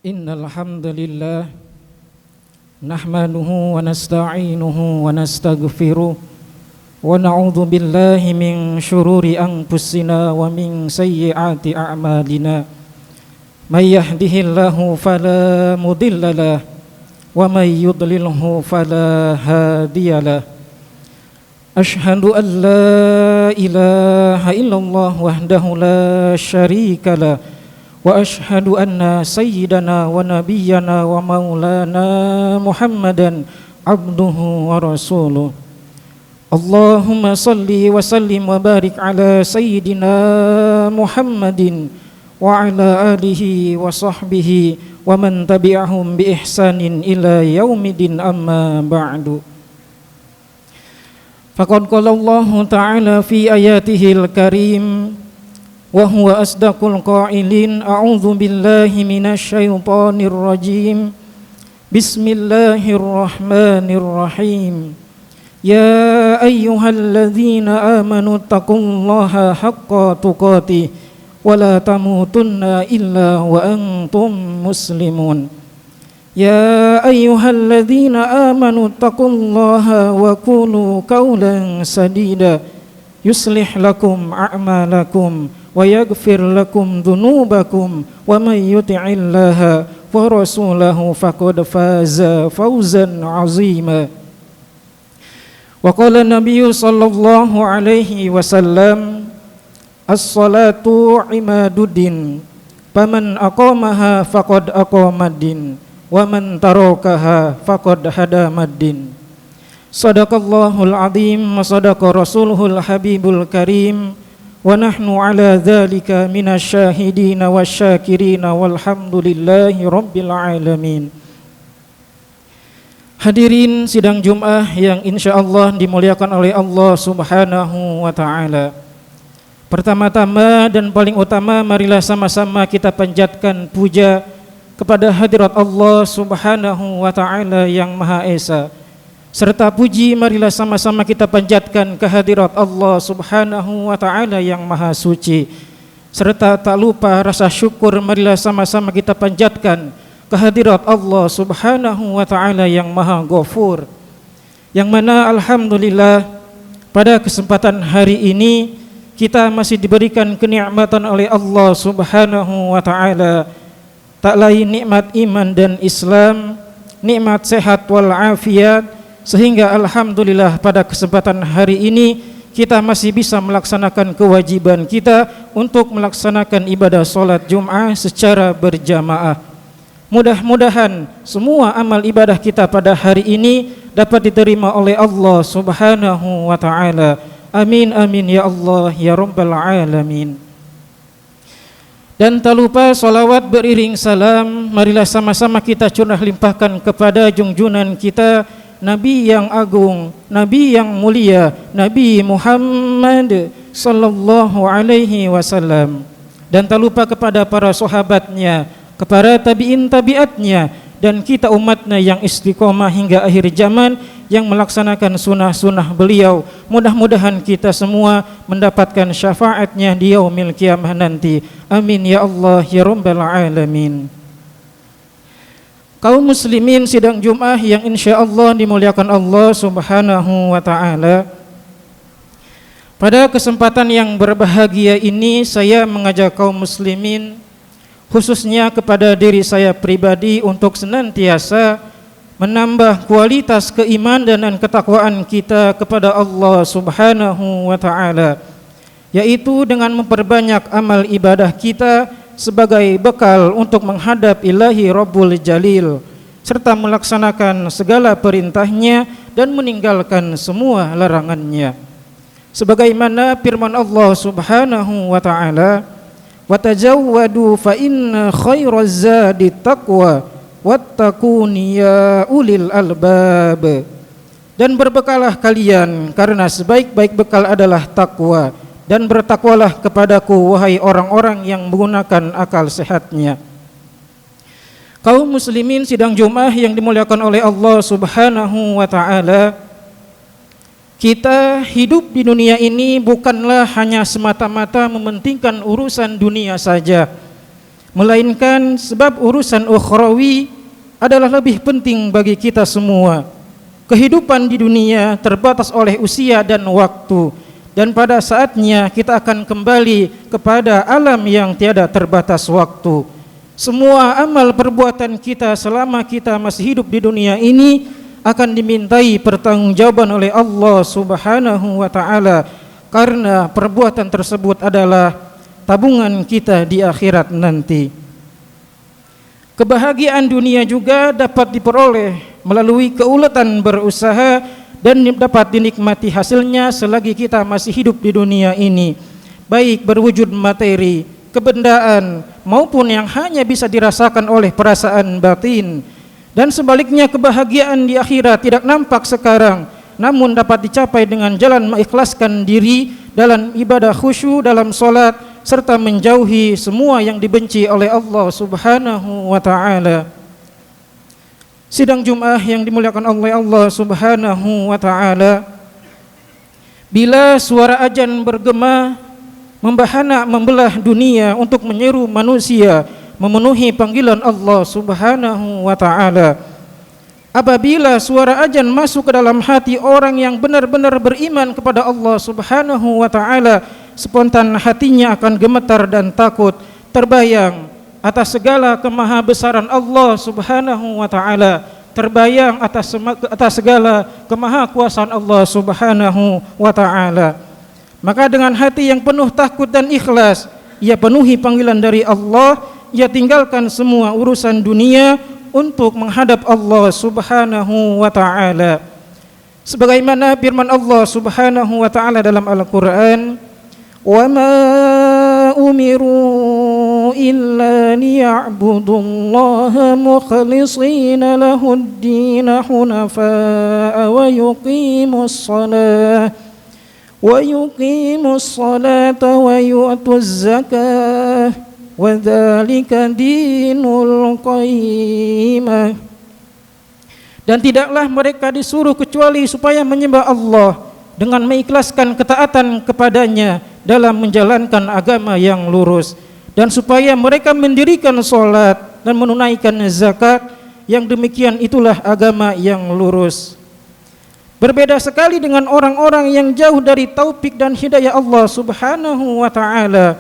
Innal hamdalillah nahmaduhu wa nasta'inuhu wa nastaghfiruh wa na'udzu billahi min syururi anfusina wa min sayyiati a'malina. May yahdihillahu fala mudhillalah wa may yudlilhu fala hadiyalah. Ashhadu an la ilaha illallah wahdahu la syarikalah wa ashhadu anna sayyidana wa nabiyyana wa maulana Muhammadan abduhu wa rasuluh. Allahumma salli wa sallim wa barik ala sayyidina Muhammadin wa ala alihi wa sahbihi wa man tabi'ahum bi ihsanin ila yaumidin, amma ba'du. Faqad qala Allah ta'ala fi ayatihil karim wa huwa asdaqul qailin, a'udzu billahi minasy syaithanir rajim. Bismillahirrahmanirrahim. Ya ayyuhalladzina amanu taqullaha haqqa tuqatih wa la tamutunna illa wa antum muslimun. Ya ayyuhalladzina amanu taqullaha wa qulu qawlan sadida yuslih lakum a'malakum wa yaghfir lakum dhunubakum wa may yuti'illaha wa rasulahu faqad faza fawzan 'azima. Wa qala nabiyyu sallallahu alaihi wasallam, as-salatu imaduddin faman aqamaha faqad aqamaddin wa man tarakaha faqad hadamaddin. Sadaqallahul azim wa sadaqa rasuluhul habibul karim wa nahnu ala dzalika minasyahidina wasyakirina walhamdulillahi rabbil alamin. Hadirin sidang Jumat yang insyaallah dimuliakan oleh Allah Subhanahu wa taala. Pertama-tama dan paling utama, marilah sama-sama kita panjatkan puja kepada hadirat Allah Subhanahu wa taala yang Maha Esa. Serta puji marilah sama-sama kita panjatkan kehadirat Allah Subhanahu wa taala yang Maha Suci. Serta tak lupa rasa syukur marilah sama-sama kita panjatkan kehadirat Allah Subhanahu wa taala yang Maha Ghafur. Yang mana alhamdulillah pada kesempatan hari ini kita masih diberikan kenikmatan oleh Allah Subhanahu wa taala. Tak lain nikmat iman dan Islam, nikmat sehat wal afiat, sehingga alhamdulillah pada kesempatan hari ini kita masih bisa melaksanakan kewajiban kita untuk melaksanakan ibadah salat Jumat secara berjamaah. Mudah-mudahan semua amal ibadah kita pada hari ini dapat diterima oleh Allah Subhanahu wa taala. Amin amin ya Allah ya rabbal alamin. Dan tak lupa salawat beriring salam marilah sama-sama kita curah limpahkan kepada junjunan kita, Nabi yang agung, Nabi yang mulia, Nabi Muhammad sallallahu alaihi wasallam. Dan tak lupa kepada para sahabatnya, kepada tabi'in tabi'atnya, dan kita umatnya yang istiqomah hingga akhir zaman yang melaksanakan sunnah-sunnah beliau. Mudah-mudahan kita semua mendapatkan syafaatnya di yaumil qiyamah nanti. Amin ya Allah ya rabbal alamin. Kaum muslimin sidang Jumat yang insyaallah dimuliakan Allah Subhanahu wa taala. Pada kesempatan yang berbahagia ini saya mengajak kaum muslimin, khususnya kepada diri saya pribadi, untuk senantiasa menambah kualitas keimanan dan ketakwaan kita kepada Allah Subhanahu wa taala, yaitu dengan memperbanyak amal ibadah kita sebagai bekal untuk menghadap Ilahi Rabbul Jalil, serta melaksanakan segala perintahnya dan meninggalkan semua larangannya. Sebagaimana firman Allah Subhanahu wa taala, watajawwadu fa inna khairaz zadi taqwa wattaquni ya ulil albab. Dan berbekalah kalian karena sebaik-baik bekal adalah takwa, dan bertakwalah kepadaku wahai orang-orang yang menggunakan akal sehatnya. Kaum muslimin sidang Jumat yang dimuliakan oleh Allah Subhanahu wa taala, kita hidup di dunia ini bukanlah hanya semata-mata mementingkan urusan dunia saja, melainkan sebab urusan ukhrawi adalah lebih penting bagi kita semua. Kehidupan di dunia terbatas oleh usia dan waktu, dan pada saatnya kita akan kembali kepada alam yang tiada terbatas waktu. Semua amal perbuatan kita selama kita masih hidup di dunia ini akan dimintai pertanggungjawaban oleh Allah Subhanahu wa taala, karena perbuatan tersebut adalah tabungan kita di akhirat nanti. Kebahagiaan dunia juga dapat diperoleh melalui keuletan berusaha dan dapat dinikmati hasilnya selagi kita masih hidup di dunia ini, baik berwujud materi, kebendaan, maupun yang hanya bisa dirasakan oleh perasaan batin. Dan sebaliknya, kebahagiaan di akhirat tidak nampak sekarang, namun dapat dicapai dengan jalan mengikhlaskan diri dalam ibadah khusyuk dalam salat, serta menjauhi semua yang dibenci oleh Allah Subhanahu wa taala. Sidang Jumat yang dimuliakan oleh Allah Subhanahu wa taala, bila suara azan bergema membahana membelah dunia untuk menyeru manusia memenuhi panggilan Allah Subhanahu wa taala. Apabila suara azan masuk ke dalam hati orang yang benar-benar beriman kepada Allah Subhanahu wa taala, spontan hatinya akan gemetar dan takut, terbayang atas segala kemahabesaran Allah Subhanahu wa taala, terbayang atas segala kemahakuasaan Allah Subhanahu wa taala. Maka dengan hati yang penuh takut dan ikhlas, ia penuhi panggilan dari Allah, ia tinggalkan semua urusan dunia untuk menghadap Allah Subhanahu wa taala. Sebagaimana firman Allah Subhanahu wa taala dalam Al-Qur'an, "Wa ma umiru illa liya'budullaha mukhlishina lahud-din hunafa'a wa yuqimus salata wa yu'tuz zakah wa dzalika dinul qayyimah." Dan tidaklah mereka disuruh kecuali supaya menyembah Allah dengan mengikhlaskan ketaatan kepadanya dalam menjalankan agama yang lurus, dan supaya mereka mendirikan salat dan menunaikan zakat. Yang demikian itulah agama yang lurus. Berbeda sekali dengan orang-orang yang jauh dari taufik dan hidayah Allah Subhanahu wa taala.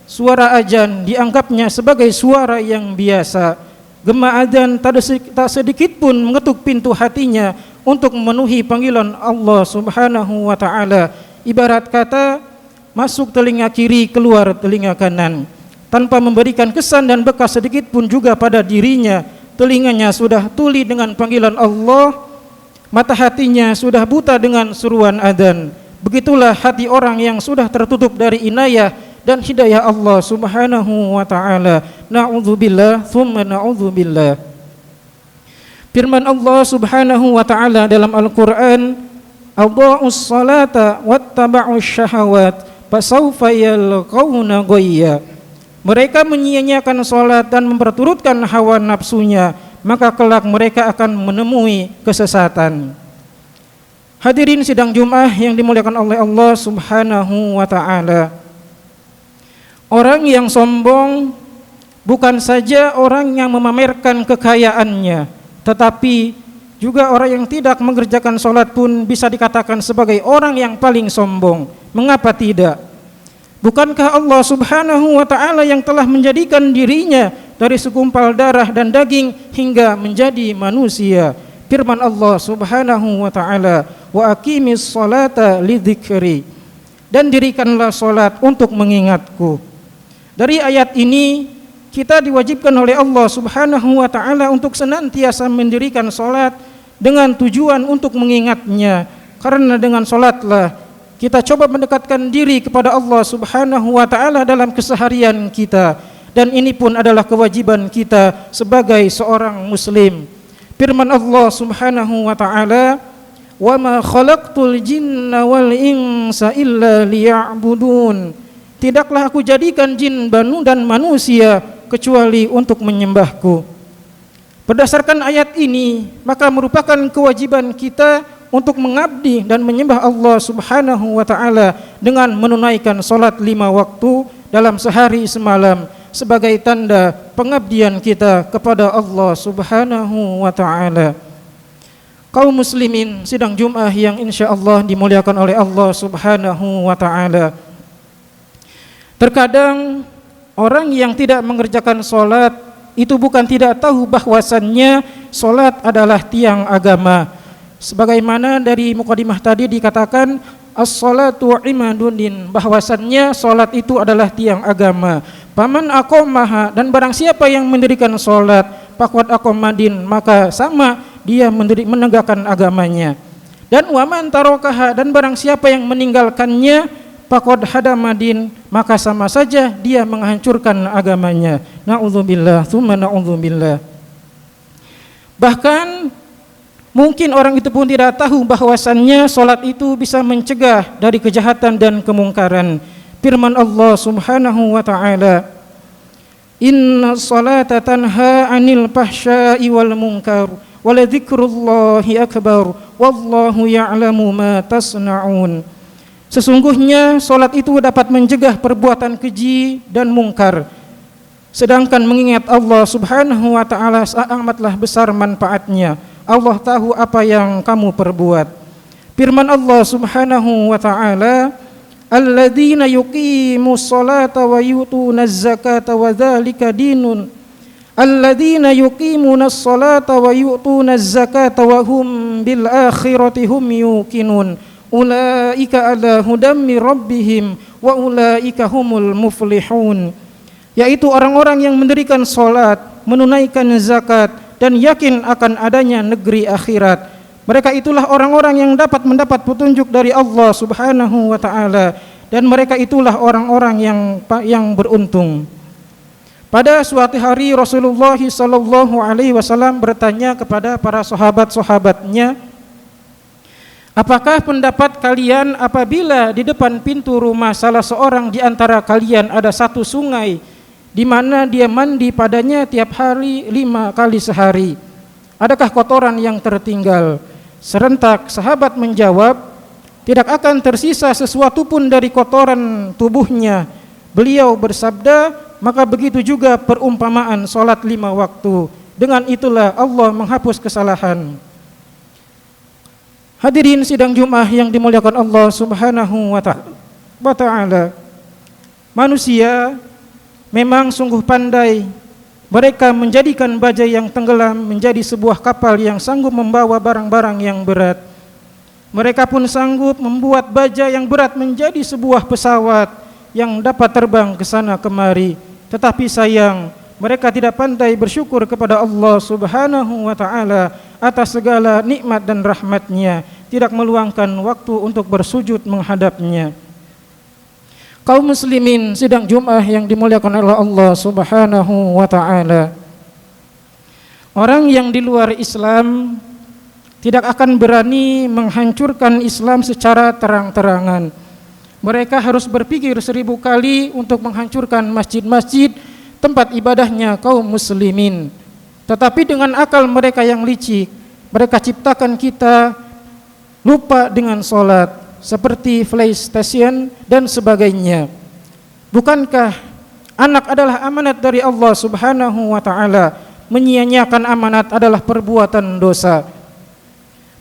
Suara azan dianggapnya sebagai suara yang biasa. Gema azan tak sedikit pun mengetuk pintu hatinya untuk memenuhi panggilan Allah Subhanahu wa taala. Ibarat kata, masuk telinga kiri, keluar telinga kanan, tanpa memberikan kesan dan bekas sedikit pun juga pada dirinya. Telinganya sudah tuli dengan panggilan Allah, mata hatinya sudah buta dengan seruan adzan. Begitulah hati orang yang sudah tertutup dari inayah dan hidayah Allah Subhanahu wa taala. Na'udzubillah tsumma na'udzubillah. Firman Allah Subhanahu wa taala dalam Al-Qur'an, "Adha'us salata wattaba'us syahawat fasawfa yalqawna ghayya." Mereka menyia-nyiakan salat dan memperturutkan hawa nafsunya, maka kelak mereka akan menemui kesesatan. Hadirin sidang Jumat yang dimuliakan oleh Allah Subhanahu wa taala. Orang yang sombong bukan saja orang yang memamerkan kekayaannya, tetapi juga orang yang tidak mengerjakan salat pun bisa dikatakan sebagai orang yang paling sombong. Mengapa tidak? Bukankah Allah Subhanahu wa taala yang telah menjadikan dirinya dari segumpal darah dan daging hingga menjadi manusia? Firman Allah Subhanahu wa taala, "Wa aqimis salata lidzikri." Dan dirikanlah salat untuk mengingatku. Dari ayat ini kita diwajibkan oleh Allah Subhanahu wa taala untuk senantiasa mendirikan salat dengan tujuan untuk mengingatnya, karena dengan salatlah kita coba mendekatkan diri kepada Allah Subhanahu wa taala dalam keseharian kita, dan ini pun adalah kewajiban kita sebagai seorang muslim. Firman Allah Subhanahu wa taala, "Wa ma khalaqtul jinna wal insa illa liya'budun." Tidaklah aku jadikan jin dan manusia kecuali untuk menyembahku. Berdasarkan ayat ini, maka merupakan kewajiban kita untuk mengabdi dan menyembah Allah Subhanahu wa taala dengan menunaikan salat 5 waktu dalam sehari semalam, sebagai tanda pengabdian kita kepada Allah Subhanahu wa taala. Kaum muslimin sidang Jumat yang insyaallah dimuliakan oleh Allah Subhanahu wa taala. Terkadang orang yang tidak mengerjakan salat itu bukan tidak tahu bahwasannya salat adalah tiang agama. Sebagaimana dari mukadimah tadi dikatakan as-salatu imaduddin, bahwasannya salat itu adalah tiang agama. Paman aqamaha, dan barang siapa yang mendirikan salat, faqad aqamadin, maka sama dia menegakkan agamanya. Dan waman tarakaha, dan barang siapa yang meninggalkannya, faqad hadamadin, maka sama saja dia menghancurkan agamanya. Na'udzubillah, tsumma na'udzubillah. Bahkan mungkin orang itu pun tidak tahu bahwasannya salat itu bisa mencegah dari kejahatan dan kemungkaran. Firman Allah Subhanahu wa taala, "Inna salata tanha 'anil fahsya'i wal munkar wa la dzikrullahi akbar wallahu ya'lamu ma tasna'un." Sesungguhnya salat itu dapat mencegah perbuatan keji dan mungkar. Sedangkan mengingat Allah Subhanahu wa taala amatlah besar manfaatnya. Allah tahu apa yang kamu perbuat. Firman Allah Subhanahu wa taala, "Alladzina yuqimus salata wa yutunaz zakata wa dzalika dinun." Alladzina yuqimunas salata wa yutunaz zakata wa hum bil akhirati hum yuqinun. Ulaika ala hudam mir rabbihim wa ulaika humul muflihun. Yaitu orang-orang yang mendirikan salat, menunaikan zakat, dan yakin akan adanya negeri akhirat. Mereka itulah orang-orang yang dapat mendapat petunjuk dari Allah Subhanahu wa taala, dan mereka itulah orang-orang yang beruntung. Pada suatu hari Rasulullah sallallahu alaihi wasallam bertanya kepada para sahabat-sahabatnya, "Apakah pendapat kalian apabila di depan pintu rumah salah seorang di antara kalian ada satu sungai di mana dia mandi padanya tiap hari 5 kali sehari? Adakah kotoran yang tertinggal?" Serentak sahabat menjawab, "Tidak akan tersisa sesuatu pun dari kotoran tubuhnya." Beliau bersabda, "Maka begitu juga perumpamaan salat 5 waktu. Dengan itulah Allah menghapus kesalahan." Hadirin sidang Jumat yang dimuliakan Allah Subhanahu wa taala. Manusia memang sungguh pandai. Mereka menjadikan bajai yang tenggelam menjadi sebuah kapal yang sanggup membawa barang-barang yang berat. Mereka pun sanggup membuat baja yang berat menjadi sebuah pesawat yang dapat terbang ke sana kemari. Tetapi sayang, mereka tidak pandai bersyukur kepada Allah Subhanahu wa taala atas segala nikmat dan rahmatnya, tidak meluangkan waktu untuk bersujud menghadapnya. Kaum muslimin sidang Jumat yang dimuliakan oleh Allah Subhanahu wa taala. Orang yang di luar Islam tidak akan berani menghancurkan Islam secara terang-terangan. Mereka harus berpikir 1000 kali untuk menghancurkan masjid-masjid tempat ibadahnya kaum muslimin. Tetapi dengan akal mereka yang licik, mereka ciptakan kita lupa dengan salat, seperti PlayStation dan sebagainya. Bukankah anak adalah amanat dari Allah Subhanahu wa taala? Menyia-nyiakan amanat adalah perbuatan dosa.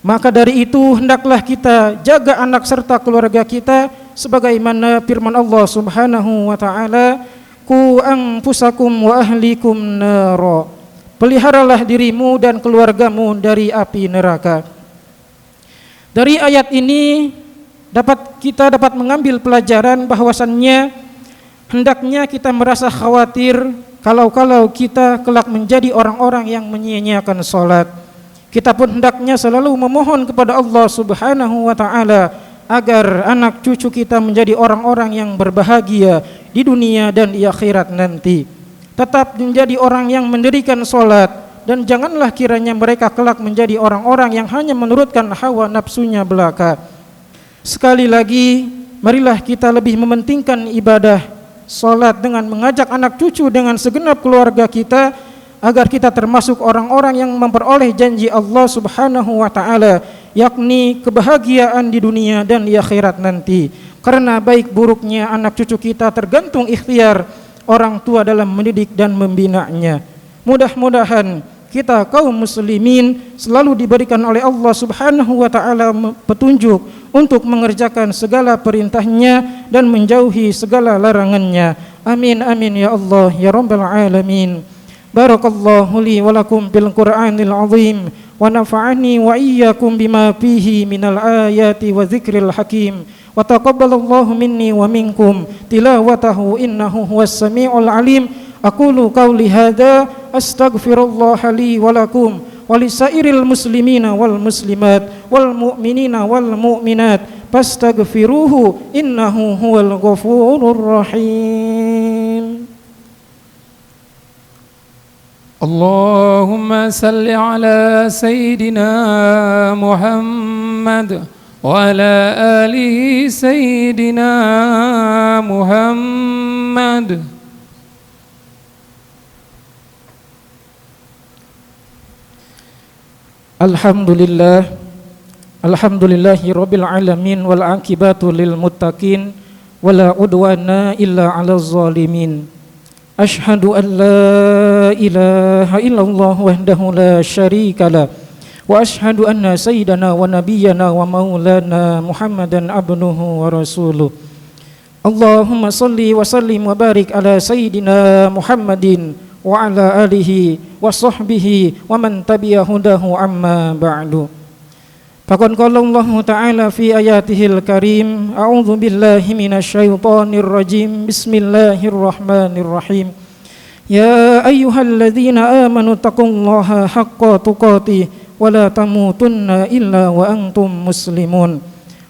Maka dari itu hendaklah kita jaga anak serta keluarga kita sebagaimana firman Allah Subhanahu wa taala, "Qu anfusakum wa ahlikum nara." Peliharalah dirimu dan keluargamu dari api neraka. Dari ayat ini kita dapat mengambil pelajaran bahwasannya hendaknya kita merasa khawatir kalau kita kelak menjadi orang-orang yang menyia-nyiakan salat. Kita pun hendaknya selalu memohon kepada Allah Subhanahu wa taala agar anak cucu kita menjadi orang-orang yang berbahagia di dunia dan di akhirat nanti. Tetap menjadi orang yang mendirikan salat, dan janganlah kiranya mereka kelak menjadi orang-orang yang hanya menurutkan hawa nafsunya belaka. Sekali lagi, marilah kita lebih mementingkan ibadah salat dengan mengajak anak cucu dengan segenap keluarga kita agar kita termasuk orang-orang yang memperoleh janji Allah Subhanahu wa taala, yakni kebahagiaan di dunia dan di akhirat nanti. Karena baik buruknya anak cucu kita tergantung ikhtiar orang tua dalam mendidik dan membinanya. Mudah-mudahan kita kaum muslimin selalu diberikan oleh Allah Subhanahu wa taala petunjuk untuk mengerjakan segala perintahnya dan menjauhi segala larangannya. Amin amin ya Allah ya rabbal alamin. Barakallahu li wa lakum bil Qur'anil azim wa nafa'ani wa iyyakum bima fihi minal ayati wa dzikril hakim. Wa taqabbalallahu minni wa minkum tilawatahu innahu huwas samiul alim. Aqulu qawli hadza astaghfirullah li wa lakum wa lisairil muslimina wal muslimat wal mu'minina wal mu'minat fastaghfiruhu innahu huwal ghafurur rahim. Allahumma salli ala sayyidina Muhammad wa ala alihi sayyidina Muhammad. Alhamdulillah, alhamdulillahi rabbil alamin wal aqibatu lil muttaqin wala udwana illa 'alaz zalimin. Ashhadu an la ilaha illallah wahdahu la syarikalah wa ashhadu anna sayyidana wa nabiyyana wa maulana Muhammadan abduhu wa rasuluh. Allahumma salli wa sallim wa barik ala sayyidina Muhammadin wa ala alihi wa sahbihi wa man tabi'a hudahu amma ba'du. Faqad qala Allah Ta'ala fi ayatihil karim, a'udzu billahi minasyaitonir rajim. Bismillahirrahmanirrahim. Ya ayyuhalladzina amanu taqullaha haqqa tuqatih wa la tamutunna illa wa antum muslimun.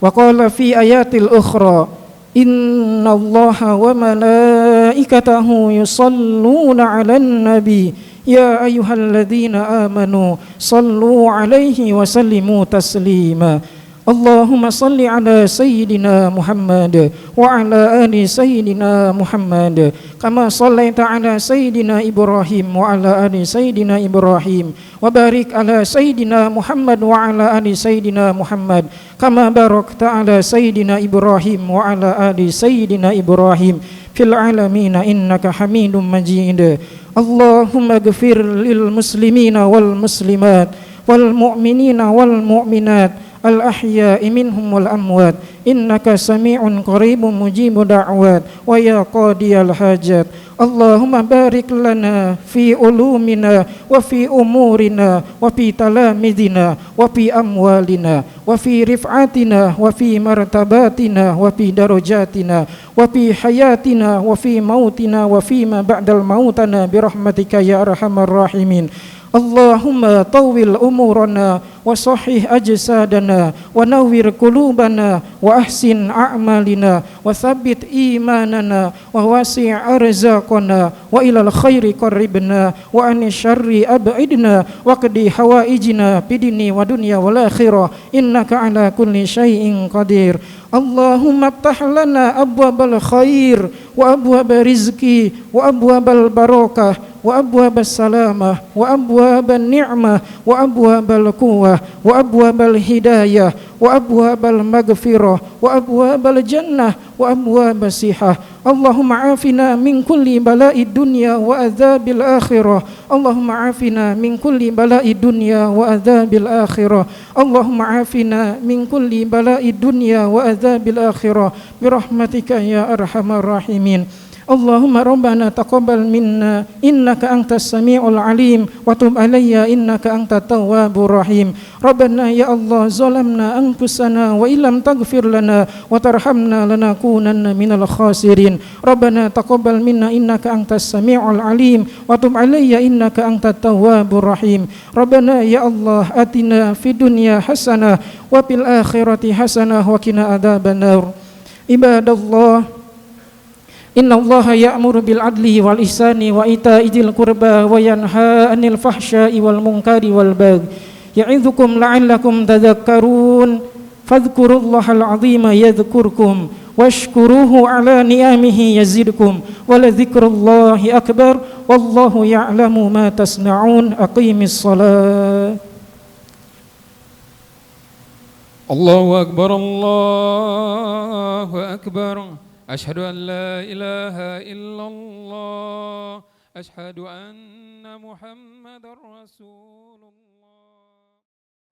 Wa qala fi ayatil ukhra, innallaha wa malaikatahu yusalluna 'alan nabi ya ayyuhalladzina amanu sallu 'alaihi wa sallimu taslima. Allahumma salli ala sayyidina Muhammad wa ala ali sayyidina Muhammad kama sallaita ala sayyidina Ibrahim wa ala ali sayyidina Ibrahim wa barik ala sayyidina Muhammad wa ala ali sayyidina Muhammad kama barakta ala sayyidina Ibrahim wa ala ali sayyidina Ibrahim fil alamin innaka Hamidum Majid. Allahumma ighfir lil muslimina wal muslimat wal mu'minina wal mu'minat al-ahya'i minhum wal amwat innaka sami'un qaribun mujibu da'wat wa ya qadiyal hajat. Allahumma barik lana fi ulumina wa fi umurina wa fi talamidina wa fi amwalina wa fi rif'atina wa fi martabatina wa fi darajatina wa fi hayatina wa fi mautina wa fi ma ba'dal mautana birahmatika ya arhamar rahimin. Allahumma tawwil umurana wa sahih ajsadana wa nawwir qulubana wa ahsin a'malina wa thabbit imanana wa wasi' arzaqana wa ilal khairi qarribna wa ani syarri ab'idna wa qdi hawaijina bidini wa dunya wal akhirah innaka ala kulli syai'in qadir. Allahumma iftah lana abwabal khair wa abwabal rizqi wa abwabal barakah wa abwabas salamah wa abwaban ni'mah wa abwabal quwwah wa abwabal hidayah wa abwabal maghfirah wa abwabal jannah wa abwabas sihah. Allahumma afina min kulli bala'id dunya wa adzabil akhirah. Allahumma afina min kulli bala'id dunya wa adzabil akhirah. Allahumma afina min kulli bala'id dunya wa adzabil akhirah birahmatika ya arhamar rahimin. Allahumma rabbana taqabbal minna innaka antas samiul alim wa tub alayya innaka antat tawwabur rahim. Rabbana ya Allah zalamna anfusana wa illam taghfir lana wa tarhamna lanakunanna minal khasirin. Rabbana taqabbal minna innaka antas samiul alim wa tub alayya innaka antat tawwabur rahim. Rabbana ya Allah atina fid dunya hasanah wa fil akhirati hasanah wa qina adzabannar. Ibadallah, inna Allaha ya'muru bil adli wal ihsani wa ita'i dzil qurba wa yanha 'anil fahsya'i wal munkari wal baghi ya'idzukum la'allakum tadhakkarun. Fadhkurullahal 'azima yadhkurkum washkuruhu 'ala ni'amihi yazidkum wa la dzikrullahi akbar wallahu ya'lamu ma tasna'un. Aqimis shalah. Allahu akbar, Allahu akbar. أشهد أن لا إله إلا الله أشهد أن محمد رسول الله